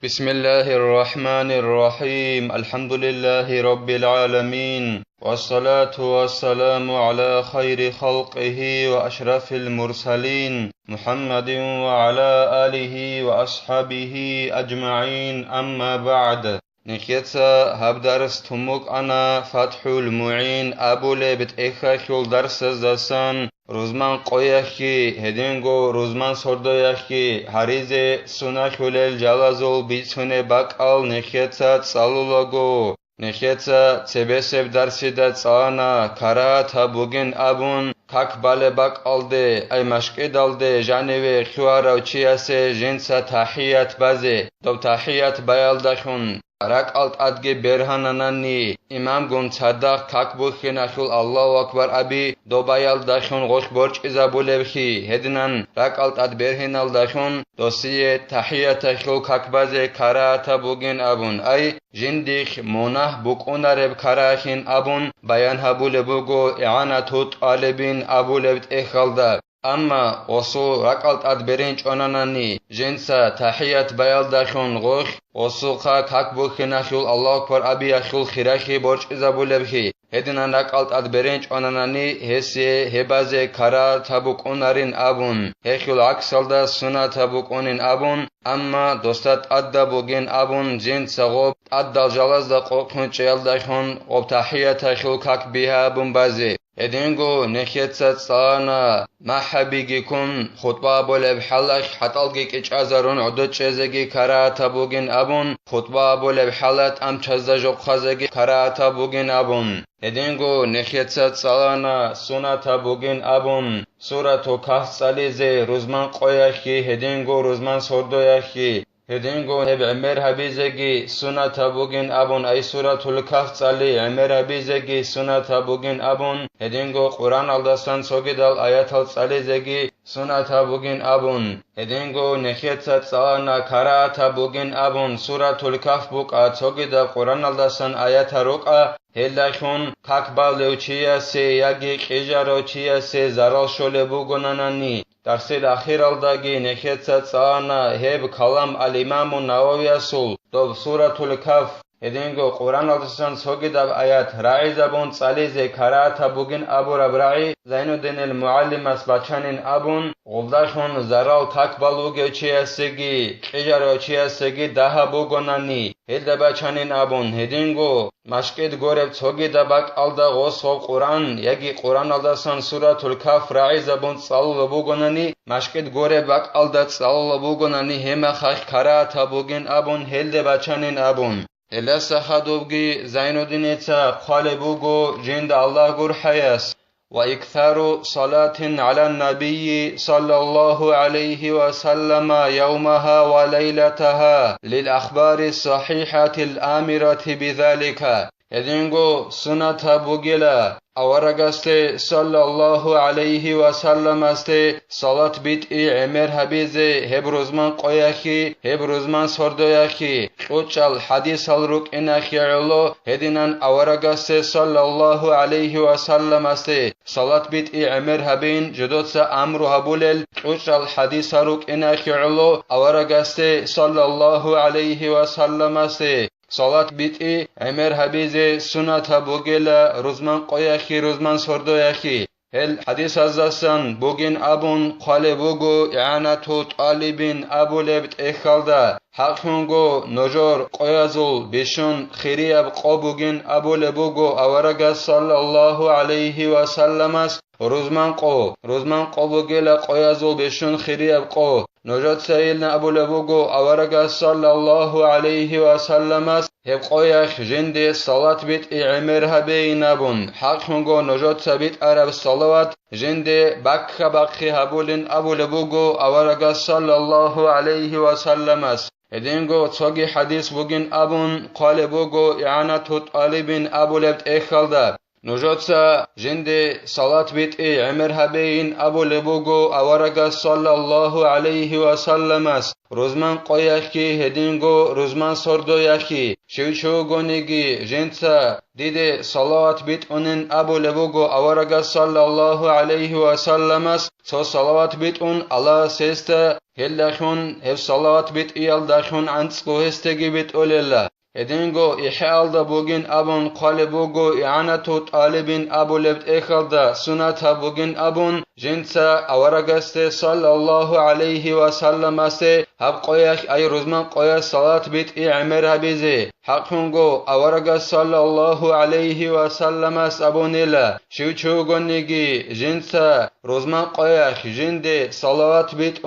بسم الله الرحمن الرحيم الحمد لله رب العالمين والصلاة والسلام على خير خلقه وأشرف المرسلين محمد وعلى آله وأصحابه أجمعين أما بعد نخيتسا هبدرس تموك أنا فتح المعين أبو لبت إخاخيول درس الزسان روزمان قويخي هدينغو روزمان سردويخي هريزي سنخول الجلازول بيسونه باقال نخيتسا تصالولوغو نخيتسا تبسب درسي دا تصانا كاراتا بوغن أبون كاك بالي باقالده أي مشكدالده جانوي خيوارو چياسي جنسا تحيات بازي دو تحيات بايالدخون رك ألت أدگي برهاناناني إمام گون صدق كاك بوخي نخول الله أكبر أبي دو بايال دخون غوش برج إذا بولبخي هدنان رك ألت أد برهنال دخون دوسية تحية خول كاك بازي كاراتا بوغين أبون أي جنديخ موناه بوكونا رب كاراخين أبون بيان هبول بوغو إعانة توت آلبين أبولبت إخالدا أما وصو ركالت أدبرينج أناناني جنسا تحيات بيال داخون غوخ وصو كاك بوخي نخيول الله أكبر أبي أخيول خيراخي برج إزابو لبخي هدنان ركالت أدبرينج أناناني هسي هبازي كارا تابوك أنارين أبون هخيول عكسال دا سنة تابوك أنين أبون أما دوستات أدى بوغين أبون جنسا غوب أدى الجلاز دا قوقن چيال داخون غوب تحيات أخيول كاك بيها أبون بازي ادینگو نخیتسات سانا محبیگی کن خطبه بول بحلق حتالگی کچ ازارون عدد چزگی کراتا بوگین ابون خطبه بول بحلت ام چزده جب خزگی کراتا بوگین ابون ادینگو نخیتسات سانا سنتا بوگین ابون سورتو که سالیزه روزمان قویخی ادینگو روزمان سردویخی هدينغو نب عمر هبيزگي سنة بوغين أبون أي سورة الكهف صلي عمر هبيزگي سنة بوغين أبون هدينغو قرآن الدستان سوغيدال آيات صلي زگي سنة بوغين أبون هدينغو نخيت صلانا كراتا بوغين أبون سورة الكهف بوك سوغيدال قرآن الدستان آيات روكا هلخون كاكبال لوچيا سي ياگي قيجاروچيا سي زرال شول بوغوناناني درسيد أخير الداگي نخيت صلانا هب كلام الإمام النووي سول دو سورة الكهف هدينغو قرآن الدستان سوغيدال آيات راعي زبون صليزي كراتا بوغين أبو ربراعي زين الدين المعلم اسباچانين أبون غلدخون زرال كاكبال وگوچيا سيگي قيجاروچيا سيگي daha بوغوناني هلدباچانين أبون هدينغو مشكد غورب توگي دباك alda غوصو قرآن يگي قرآن الدستان سورة الكهف راعي زبون صلو بوغوناني مشكد غورب باك alda صلو بوغوناني هما خاخ كراتا بوغين أبون هلدباچانين أبون إلسا خدوبگي زين الدين قالبوغو جند الله غور حياس وإكثار صلاة على النبي صلى الله عليه وسلم يومها وليلتها للأخبار الصحيحة الآمرة بذلك ادینگو سنة بوگیلا اورگسته صلى الله عليه وسلم است صلاة بیت عمر حبیزه هبروزمان قویخی هبروزمان سردویخی اوچال حدیث الروک انخی علو هدینان اورگسته صلى الله عليه وسلم است صلاة بیت عمر حبین جدوتس امرو حبولل اوچال حدیث الروک انخی علو اورگسته صلى الله عليه وسلم است صلاة بيتي عمر حبيزي سنة بوغيلا روزمان قويخي روزمان سردويخي هل حديث الزسان بوغين أبون قال بوغو إعانة طالبين أبو لبت إخالدا حقونغو نجور قويزول بيشون خيريب قوبوغين أبو لبوغو أورغا صلى الله عليه وسلم روزمان قو بوغيلا قويزول بيشون خيريب قو نجات سيلنا أبو لبوغو أورغا صلى الله عليه وسلم هب قويخ جندي صلاة بيت عمرها بينابون حقونغو نجات سبيت عرب الصلوات جندي بكخي هبولين أبو لبوغو أورغا صلى الله عليه وسلم ادینگو توگی حدیث بوگین ابون قال بوگو اعانة طالبین ابو لبت اخالدا نجاتسا جند صلاة بیت عمر هبین ابو لبوگو اورگا صلی الله علیه و سلم است روزمان قویخی هدینگو روزمان سردویخی شوچوگونیگی جنسا دیده صلوات بیت اونن ابو لبوگو اورگا صلی الله علیه و سلم است تو صلوات بیت اون الله سیستا هلخون هف صلوات بيت إيال دخون عنسكو هستگي بيت أوليلا هدينغو إحيال دا بوغين أبون قالبوغو إعانتو طالبين أبو لبت إخل دا سنة بوغين أبون جنسا أورغست صلى الله عليه وسلم سي هب قويخ أي رزمان قويخ صلاة بيت إعمر هبيزي حقنغو أورغست صلى الله عليه وسلم سابونيلا شوچوغونيگي جنسا رزمان قويخ جندي صلوات بيت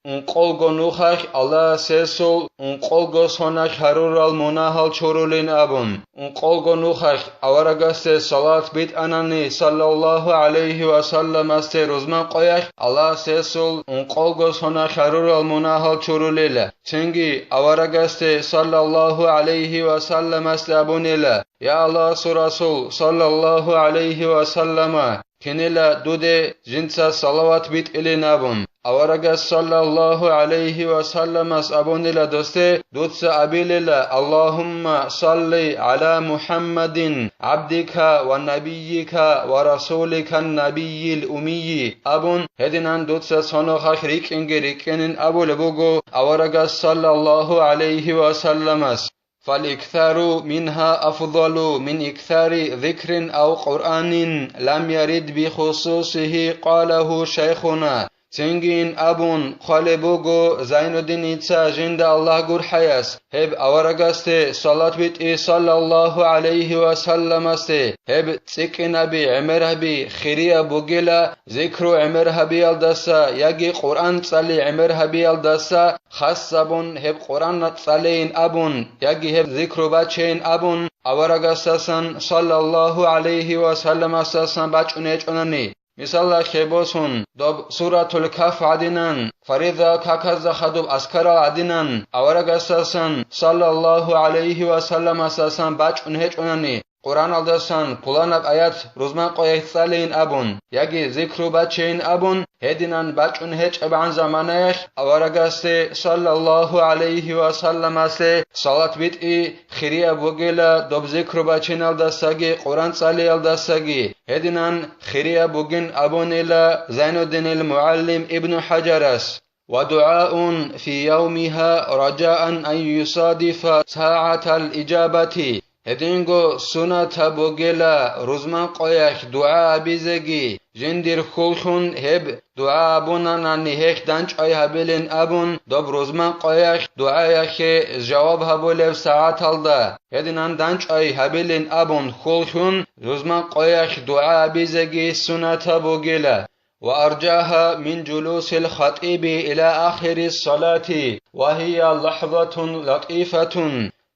unqolgo nuxach Allah sesol unqolgo sonach harural monahal chorulin abun unqolgo nuxach awaragaste salat bit anani sallallahu alayhi wa sallam aste rozman qoyach Allah sesol unqolgo sonach harural monahal chorulila chengi awaragaste sallallahu alayhi wa sallam aste abunila ya Allah surasul sallallahu alayhi wa sallama kenela dude jinsa salawat bit ilinabun Avaragas sallallahu alayhi wa sallam as abunila doste dutsa abilila Allahumma salli ala Muhammadin abdika wa nabiyyika wa rasulika nabiyyil umiyyi abun hedinan dutsa sonokhak rikenin abulebugo Avaragas sallallahu alayhi wa sallam as فالإكثار منها أفضل من إكثار ذكر أو قرآن لم يرد بخصوصه قاله شيخنا Singin abun khalebugo Zainuddin itsa jinda Allah gur hayas heb awaragaste salat bit sallallahu alayhi wa sallam aste heb tsikinabi emerhabi khiriya bugila zikru emerhabi aldasa yagi Quran tsali emerhabi aldasa khassabun heb Quran tsalein abun yagi heb zikru bachein abun awaragastasan sallallahu alayhi wa sallam astasan bachune chonani Misalla khebosun dob suratul kaf adinan farida kakaza khadub askara adinan awaragasasan sallallahu alayhi wa sallam asasan bachun hechunani Quran aldasan kulanab ayat rozman qoyetsalein abun yagi zikru bachein abun hedinan bachun hech aban zamanayh awaragaste sallallahu alayhi wa sallam ase salat bit'i khiriya bugela dob zikru bachein aldasagi Quran tsali aldasagi hedinan khiriya bugin abunila Zainuddin al-Muallim Ibn Hajaras ودعاء في يومها رجاء أن يصادف ساعة الإجابة هدينغو سنة بوغيلا رزمان قويخ دعاء بيزگي جندير خلخون هب دعاء بونانا نهيخ دانچ اي هبلين ابون دوب رزمان قويخ دعاء يخي جواب هبوليف ساعت هلدا هدينان دانچ اي هبلين ابون خلخون رزمان قويخ دعاء بيزگي سنة بوغيلا وأرجاها من جلوس الخطيب إلى آخر الصلاة وهي لحظة لطيفة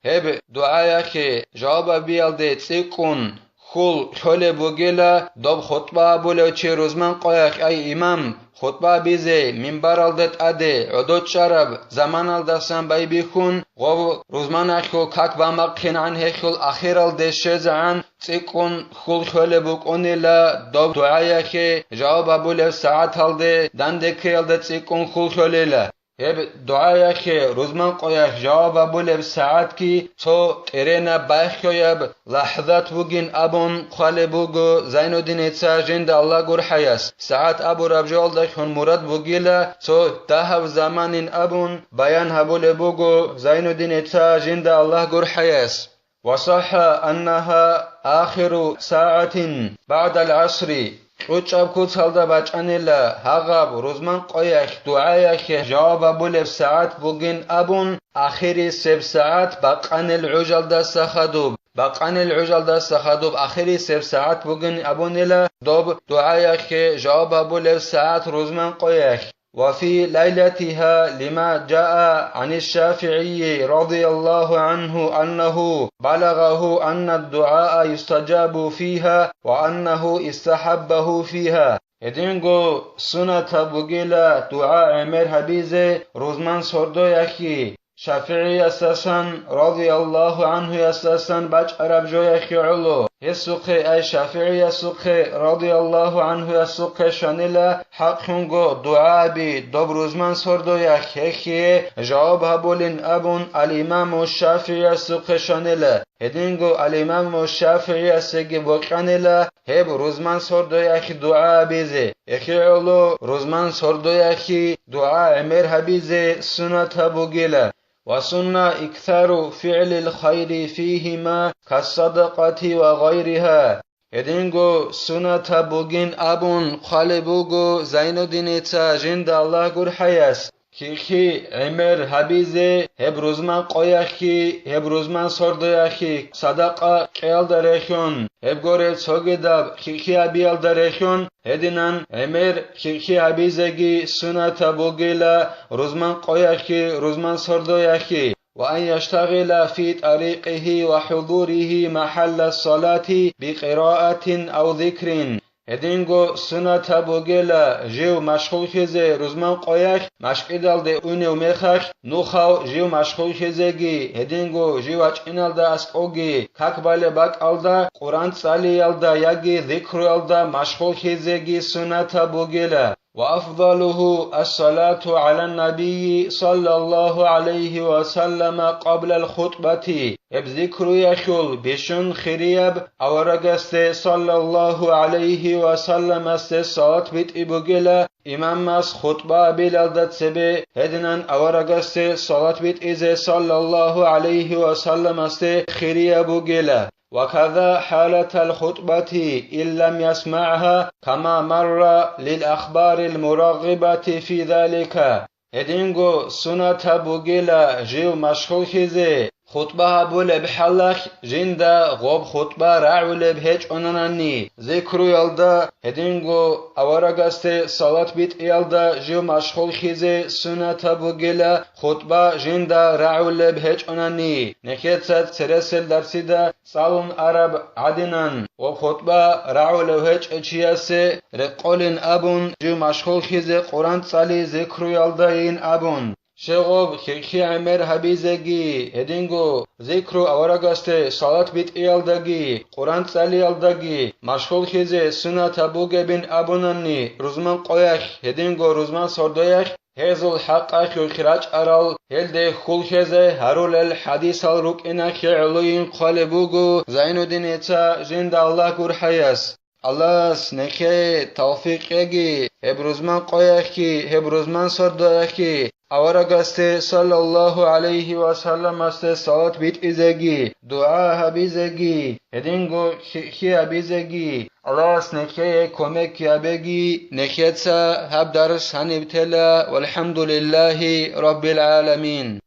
هب دعايك جواب بيالده تسيكون خل خل بوغيلا دوب خطبه بولو چه روزمان قويخ اي امام خطبه بيزي منبر الدت اده عدود شرب زمان الدسان باي بيخون غو روزمان اخو كاك بامقين عن هخل اخير الده شزعان تسيكون خل خل بوغونيلا دوب دعايك جواب بولو ساعت الده دندكي الده تسيكون خل خليلا هب دعايا كي روزمان قويخ جواب بولب ساعت كي تو ترينا بايخيب لحظات بوغين ابون قالبوغو زينودين اتسا جند الله غور حياس ساعت ابو ربجول دخون مراد بوغيلا تو دهو زمانين ابون بيان هبول بوغو زينودين اتسا جند الله غور حياس وصح انها اخر ساعة بعد العصر Uçab kutalda bacanilla hagab rozman qoyakh duayakh jawab buleb saat bugin abun akhiri seb saat baqanil ujalda sakhadub baqanil ujalda sakhadub akhiri seb saat bugin abunilla dob duayakh jawab buleb saat rozman qoyakh وفي ليلتها لما جاء عن الشافعي رضي الله عنه أنه بلغه أن الدعاء يستجاب فيها وأنه استحبه فيها هدينغو سنة بوغيلا دعاء عمر حبيزة روزمان سردو يخي شافعي أساسا رضي الله عنه أساسا باج عرب جو يخي علو هسوقي أي شافعي سوقي رضي الله عنه سوقي شانيلا حقنغو دعابي دبروزمان سردو يخيخي جواب هبولين أبون الإمام الشافعي سوقي شانيلا هدينغو الإمام الشافعي سيجي بوكانيلا هب روزمان سردو يخي دعابي زي اخيولو روزمان سردو يخي دعا امير هبيزي سنة هبوغيلا وسنة إكثار فعل الخير فيهما كالصدقة وغيرها هدينغو سنة بوغين أبون خالبوغو زين الدين جند الله gur حياس كيخي عمر حبيزي هبروزمان قوياخي هبروزمان سردوياخي صدقة قيال دريخون هبغوري تسوغداب كيخي أبيال دريخون هدينان عمر كيخي حبيزيگي سنة بوغيلا روزمان قوياخي روزمان سردوياخي وأن يشتغل في طريقه وحضوره محل الصلاة بقراءة أو ذكر هدينغو سنة بوغيلا جيو مشغول خيزي روزمان قوياخ مشقيدال دي اونيو ميخاخ نوخاو جيو مشغول خيزيگي هدينغو جيو اچينال دا اسقوگي كاكبالي باك alda قرآن صالي alda ياگي ذكر alda مشغول خيزيگي سنة بوغيلا وأفضله الصلاة على النبي صلى الله عليه وسلم قبل الخطبة بذكر يخل بشن خريب أورغست صلى الله عليه وسلم است صلاة بيت إبوغيلا إمام ماس خطبة بلالدت سبي هدنان أورغست صلاة بيت إزي صلى الله عليه وسلم است خريب بوغيلا وكذا حالة الخطبة إن لم يسمعها كما مر للأخبار المرغبة في ذلك هدينغو سنة بوغيلا جيو مشغول خيزي خطبه بول بحلخ جندا غوب خطبه رعول بهج اونانني ذكر يلدا هدينغو اورغست صلاه بيت يلدا جيو مشغول خيزي سنة بوغيلا خطبه جندا رعول بهج اوناني نكيتسات سرسل درسيدا صالون عرب عدنان وخطبه رعول بهج اچياسه رقولن ابون جيو مشغول خيزي قران صلي ذكر يلداين ابون شغوب خيخي عمر حبيزگي هدينغو ذكرو اورغست صلاة بيت يالدگي قرآن صلي يالدگي مشغول خيزي سنة تبوغ بن ابوناني روزمان قويخ هدينغو روزمان سردويخ هزل حق اخي خراج ارال هلده خول خيزي هرول الحديث الروك انخي علوين قالبوغو زين الدين اتا جند الله gur حياس الله سنخي توفيق يگي هبروزمان قويخي هبروزمان سردويخي اورغست صلى الله عليه وسلم است صلاة بيت ازگي دعا هبيزگي هدينغو خي هبيزگي الله سنخي كومك يابگي نخيتسا هب درس هنبتلا والحمد لله رب العالمين.